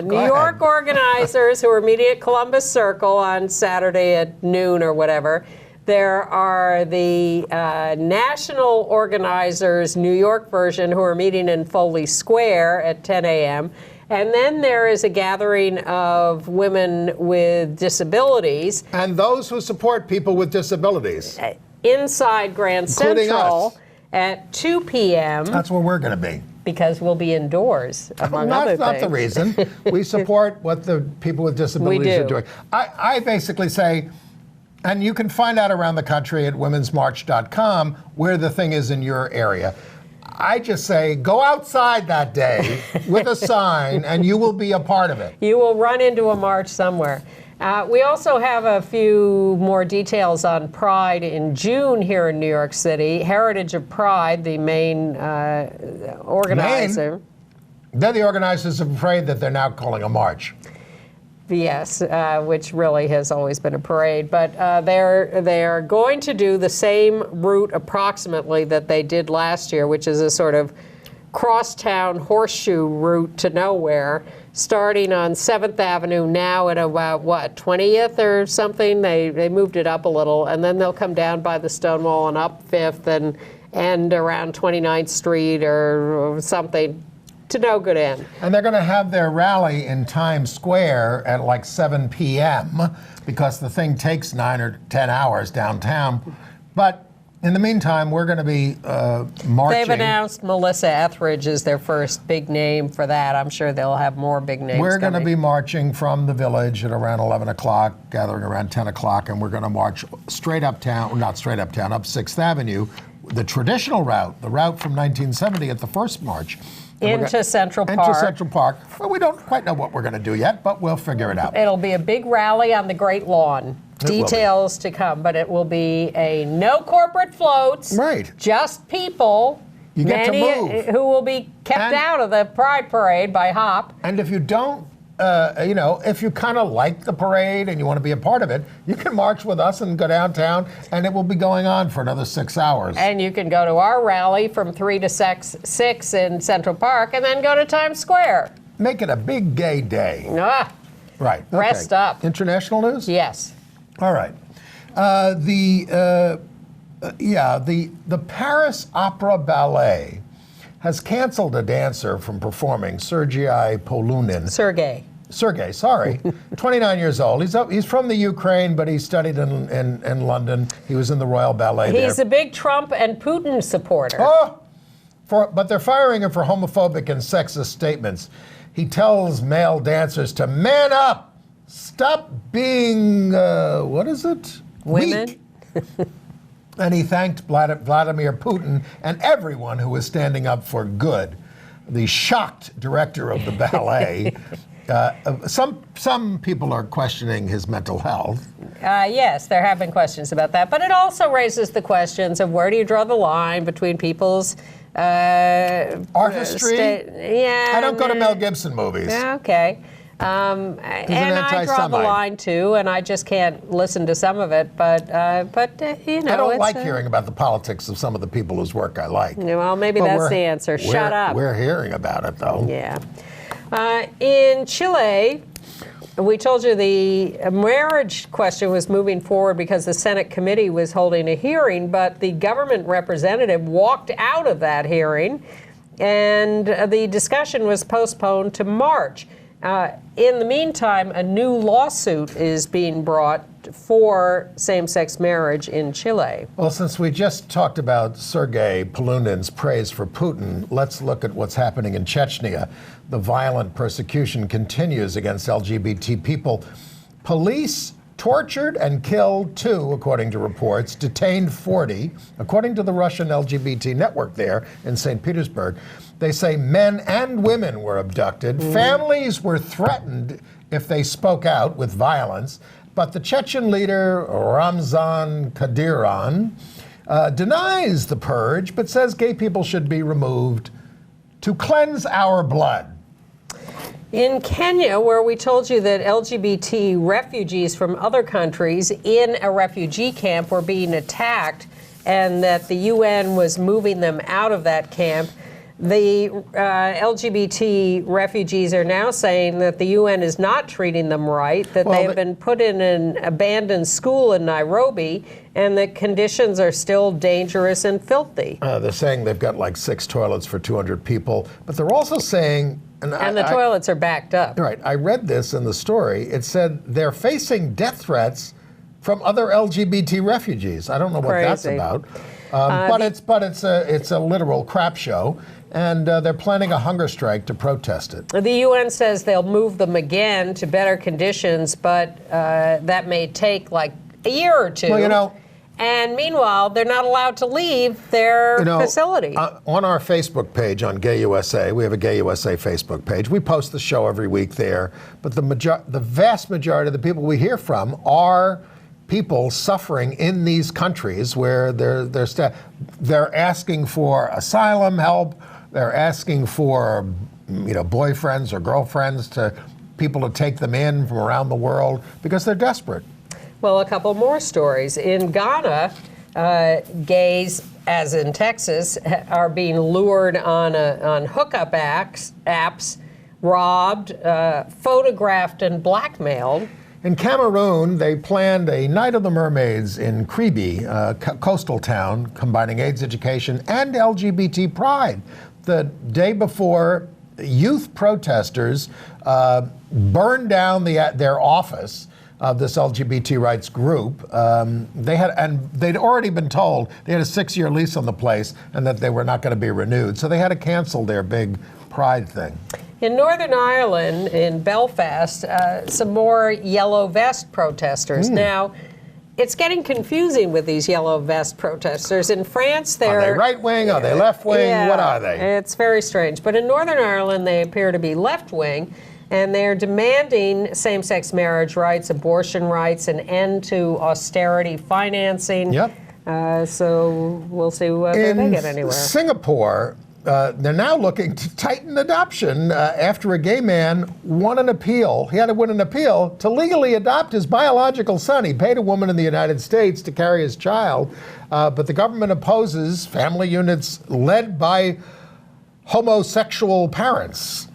New York organizers who are meeting at Columbus Circle on Saturday at noon or whatever. There are the national organizers, New York version, who are meeting in Foley Square at 10 a.m. And then there is a gathering of women with disabilities. And those who support people with disabilities. Inside Grand Including Central us. at 2 p.m. That's where we're going to be. Because we'll be indoors, among other things. That's not the reason. We support what the people with disabilities are doing. I basically say, and you can find out around the country at womensmarch.com where the thing is in your area. I just say, go outside that day with a sign and you will be a part of it. You will run into a march somewhere. We also have a few more details on Pride in June here in New York City. Heritage of Pride, the main organizer. They're the organizers of a parade that they're now calling a march. Yes, which really has always been a parade. But they're going to do the same route approximately that they did last year, which is a sort of crosstown horseshoe route to nowhere, starting on 7th Avenue now at about, 20th or something? They moved it up a little, and then they'll come down by the Stonewall and up 5th and end around 29th Street or something, to no good end. And they're going to have their rally in Times Square at like 7 p.m. because the thing takes 9 or 10 hours downtown. But in the meantime, we're going to be marching. They've announced Melissa Etheridge is their first big name for that. I'm sure they'll have more big names We're going to coming. be marching from the Village at around 11 o'clock, gathering around 10 o'clock, and we're going to march straight uptown, not straight uptown, up 6th Avenue, the traditional route, the route from 1970 at the first march. Into Central Park. Into Central Park. Well, we don't quite know what we're going to do yet, but we'll figure it out. It'll be a big rally on the Great Lawn. Details to come, but it will be a no corporate floats. Right. Just people. You get to many move. who will be kept out of the Pride Parade by HOP. And if you don't, if you kind of like the parade and you want to be a part of it, you can march with us and go downtown, and it will be going on for another 6 hours. And you can go to our rally from 3 to 6 in Central Park, and then go to Times Square. Make it a big gay day. Right. Okay. Rest up. International news? Yes. All right. The Paris Opera Ballet has canceled a dancer from performing, Sergei Polunin. Sergei, sorry. 29 years old. He's from the Ukraine, but he studied in London. He was in the Royal Ballet there. He's a big Trump and Putin supporter. But they're firing him for homophobic and sexist statements. He tells male dancers to man up. Stop being, Women? Weak. And he thanked Vladimir Putin and everyone who was standing up for good. The shocked director of the ballet. Some people are questioning his mental health. Yes, there have been questions about that. But it also raises the questions of where do you draw the line between people's artistry? I don't go to Mel Gibson movies. Okay. And I draw the line too, and I just can't listen to some of it. But you know, I don't like hearing about the politics of some of the people whose work I like. Well, maybe that's the answer. Shut up. We're hearing about it, though. Yeah. In Chile, we told you the marriage question was moving forward because the Senate committee was holding a hearing, but the government representative walked out of that hearing, and the discussion was postponed to March. In the meantime, a new lawsuit is being brought for same-sex marriage in Chile. Well, since we just talked about Sergei Polunin's praise for Putin, let's look at what's happening in Chechnya. The violent persecution continues against LGBT people. Police tortured and killed 2, according to reports, detained 40, according to the Russian LGBT network there in St. Petersburg. They say men and women were abducted. Families were threatened if they spoke out with violence. But the Chechen leader, Ramzan Kadyrov, denies the purge, but says gay people should be removed to cleanse our blood. In Kenya, where we told you that LGBT refugees from other countries in a refugee camp were being attacked and that the UN was moving them out of that camp, The LGBT refugees are now saying that the UN is not treating them right, that they've been put in an abandoned school in Nairobi, and that conditions are still dangerous and filthy. They're saying they've got like 6 toilets for 200 people, but they're also saying... And the toilets are backed up. Right. I read this in the story. It said they're facing death threats from other LGBT refugees. I don't know what that's about. But it's a literal crap show. And they're planning a hunger strike to protest it. The UN says they'll move them again to better conditions, but that may take like a year or two. Well, and meanwhile, they're not allowed to leave their facility. On our Facebook page on Gay USA, we have a Gay USA Facebook page. We post the show every week there. But the vast majority of the people we hear from are people suffering in these countries where they're asking for asylum help. They're asking for, boyfriends or girlfriends people to take them in from around the world because they're desperate. Well, a couple more stories. In Ghana, gays, as in Texas, are being lured on hookup apps, robbed, photographed, and blackmailed. In Cameroon, they planned a Night of the Mermaids in Kribi, a coastal town, combining AIDS education and LGBT pride. The day before, youth protesters burned down their office of this LGBT rights group. They'd already been told they had a 6-year lease on the place and that they were not going to be renewed. So they had to cancel their big pride thing. In Northern Ireland, in Belfast, some more yellow vest protesters. Now, it's getting confusing with these yellow vest protesters. In France, Are they right wing? Are they left wing? Yeah, what are they? It's very strange. But in Northern Ireland, they appear to be left wing, and they're demanding same-sex marriage rights, abortion rights, an end to austerity financing. Yep. So we'll see whether they get anywhere. In Singapore, they're now looking to tighten adoption after a gay man won an appeal. He had to win an appeal to legally adopt his biological son. He paid a woman in the United States to carry his child, but the government opposes family units led by homosexual parents.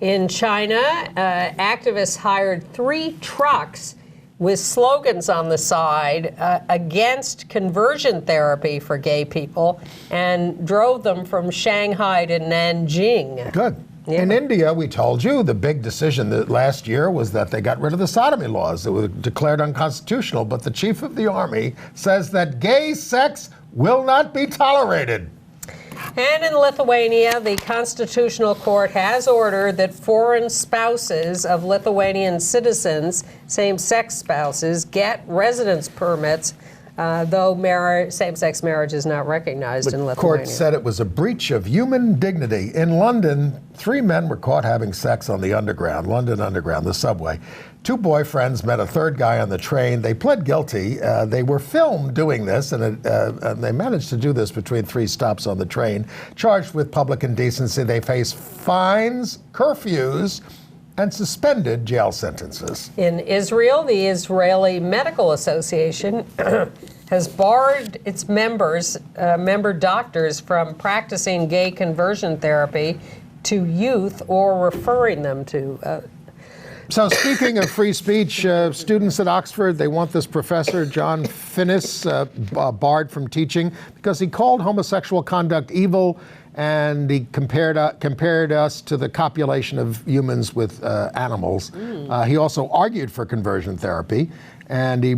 In China, activists hired 3 trucks with slogans on the side against conversion therapy for gay people and drove them from Shanghai to Nanjing. Good. Yeah. In India, we told you the big decision that last year was that they got rid of the sodomy laws that were declared unconstitutional, but the chief of the army says that gay sex will not be tolerated. And in Lithuania, the Constitutional Court has ordered that foreign spouses of Lithuanian citizens, same-sex spouses, get residence permits, though same-sex marriage is not recognized in Lithuania. The court said it was a breach of human dignity. In London, 3 men were caught having sex on the London Underground, the subway. 2 boyfriends met a 3rd guy on the train. They pled guilty. They were filmed doing this, and they managed to do this between 3 stops on the train. Charged with public indecency, they face fines, curfews, and suspended jail sentences. In Israel, the Israeli Medical Association has barred its member doctors from practicing gay conversion therapy to youth or referring them to. So speaking of free speech, students at Oxford, they want this professor, John Finnis, barred from teaching because he called homosexual conduct evil, and he compared us to the copulation of humans with animals. He also argued for conversion therapy, and he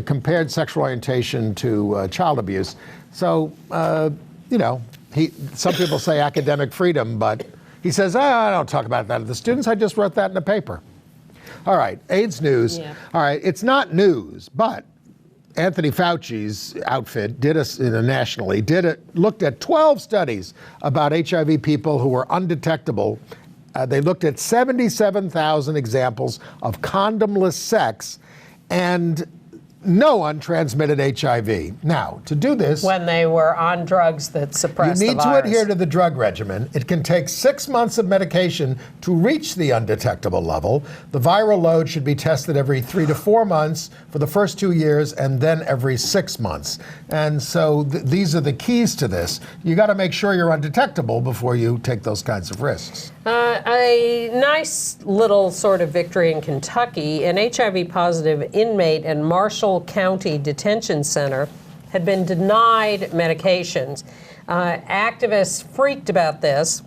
compared sexual orientation to child abuse. So, some people say academic freedom, but he says, I don't talk about that to the students. I just wrote that in a paper. All right, AIDS news. Yeah. All right, it's not news, but Anthony Fauci's outfit looked at 12 studies about HIV people who were undetectable. They looked at 77,000 examples of condomless sex, and no untransmitted HIV. Now, to do this, When they were on drugs that you suppress the need to virus. adhere to the drug regimen. It can take 6 months of medication to reach the undetectable level. The viral load should be tested every 3 to 4 months for the first 2 years, and then every 6 months. And so these are the keys to this. You got to make sure you're undetectable before you take those kinds of risks. A nice little sort of victory in Kentucky. An HIV-positive inmate in Marshall County Detention Center had been denied medications. Activists freaked about this.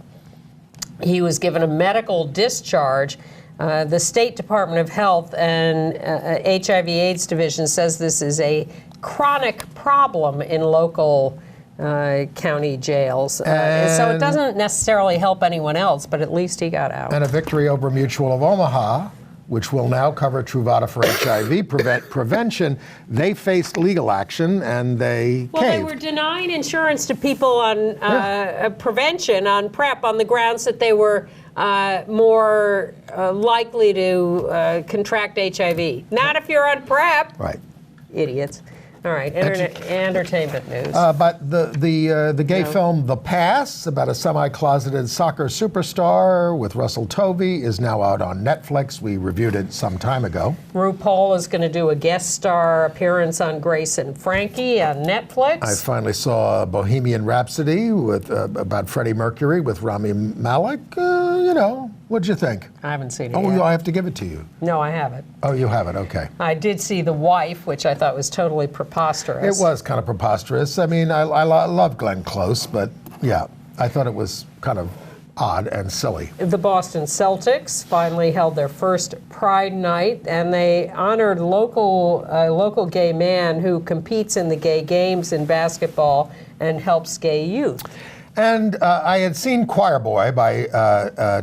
He was given a medical discharge. The State Department of Health and HIV/AIDS Division says this is a chronic problem in local county jails. So it doesn't necessarily help anyone else, but at least he got out. And a victory over Mutual of Omaha, which will now cover Truvada for HIV prevention. They faced legal action and they Well, caved. they were denying insurance to people on prevention, on PrEP, on the grounds that they were more likely to contract HIV. Not if you're on PrEP. Right. Idiots. All right, entertainment news. But the gay film The Pass, about a semi-closeted soccer superstar with Russell Tovey, is now out on Netflix. We reviewed it some time ago. RuPaul is going to do a guest star appearance on Grace and Frankie on Netflix. I finally saw Bohemian Rhapsody with about Freddie Mercury with Rami Malek. What'd you think? I haven't seen it Oh, yet. I have to give it to you. No, I haven't. Oh, you have it. Okay. I did see The Wife, which I thought was totally preposterous. It was kind of preposterous. I mean, I love Glenn Close, but yeah, I thought it was kind of odd and silly. The Boston Celtics finally held their first Pride Night, and they honored a local gay man who competes in the gay games in basketball and helps gay youth. And I had seen Choir Boy by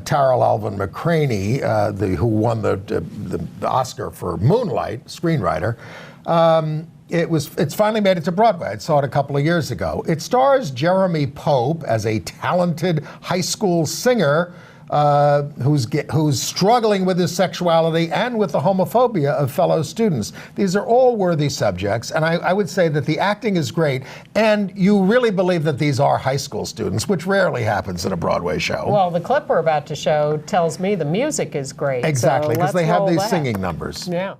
Tarell Alvin McCraney, who won the Oscar for Moonlight, screenwriter. It's finally made it to Broadway. I saw it a couple of years ago. It stars Jeremy Pope as a talented high school singer who's struggling with his sexuality and with the homophobia of fellow students. These are all worthy subjects, and I would say that the acting is great, and you really believe that these are high school students, which rarely happens in a Broadway show. Well, the clip we're about to show tells me the music is great. Exactly, so because they let's have roll these that. singing numbers. Yeah.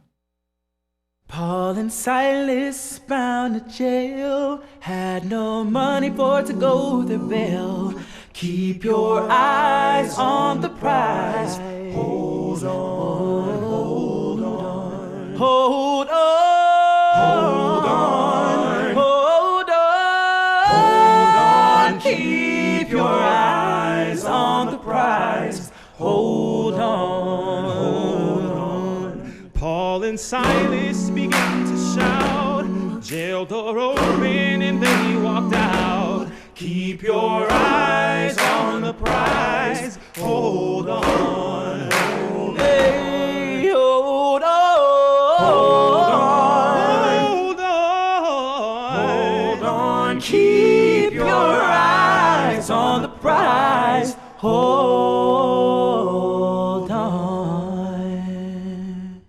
Paul and Silas bound to jail, had no money for to go their bail. Keep your eyes on the prize. Hold on, hold on, hold on, hold on. Keep your eyes on the prize. Hold on, hold on. Paul and Silas began to shout, jail door open and they walked out. Keep your eyes on the prize. Hold on, hold on. Hey, hold on, Hold on, hold on. Keep your eyes on the prize. Hold on.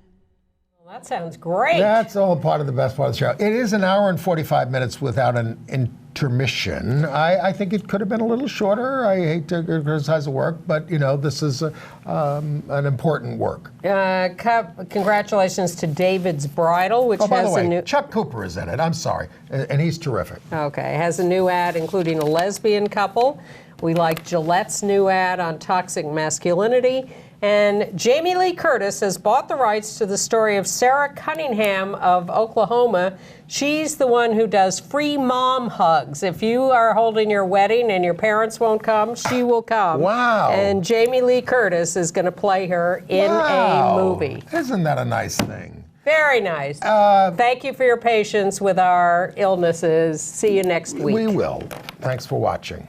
That sounds great. That's all part of the best part of the show. It is an hour and 45 minutes without an intermission. I think it could have been a little shorter. I hate to criticize the work, but this is an important work. Congratulations to David's Bridal, which Oh, by has the way, a new. Chuck Cooper is in it. I'm sorry, and he's terrific. Okay, has a new ad including a lesbian couple. We like Gillette's new ad on toxic masculinity. And Jamie Lee Curtis has bought the rights to the story of Sarah Cunningham of Oklahoma. She's the one who does free mom hugs. If you are holding your wedding and your parents won't come, she will come. Wow. And Jamie Lee Curtis is going to play her in a movie. Isn't that a nice thing? Very nice. Thank you for your patience with our illnesses. See you next week. We will. Thanks for watching.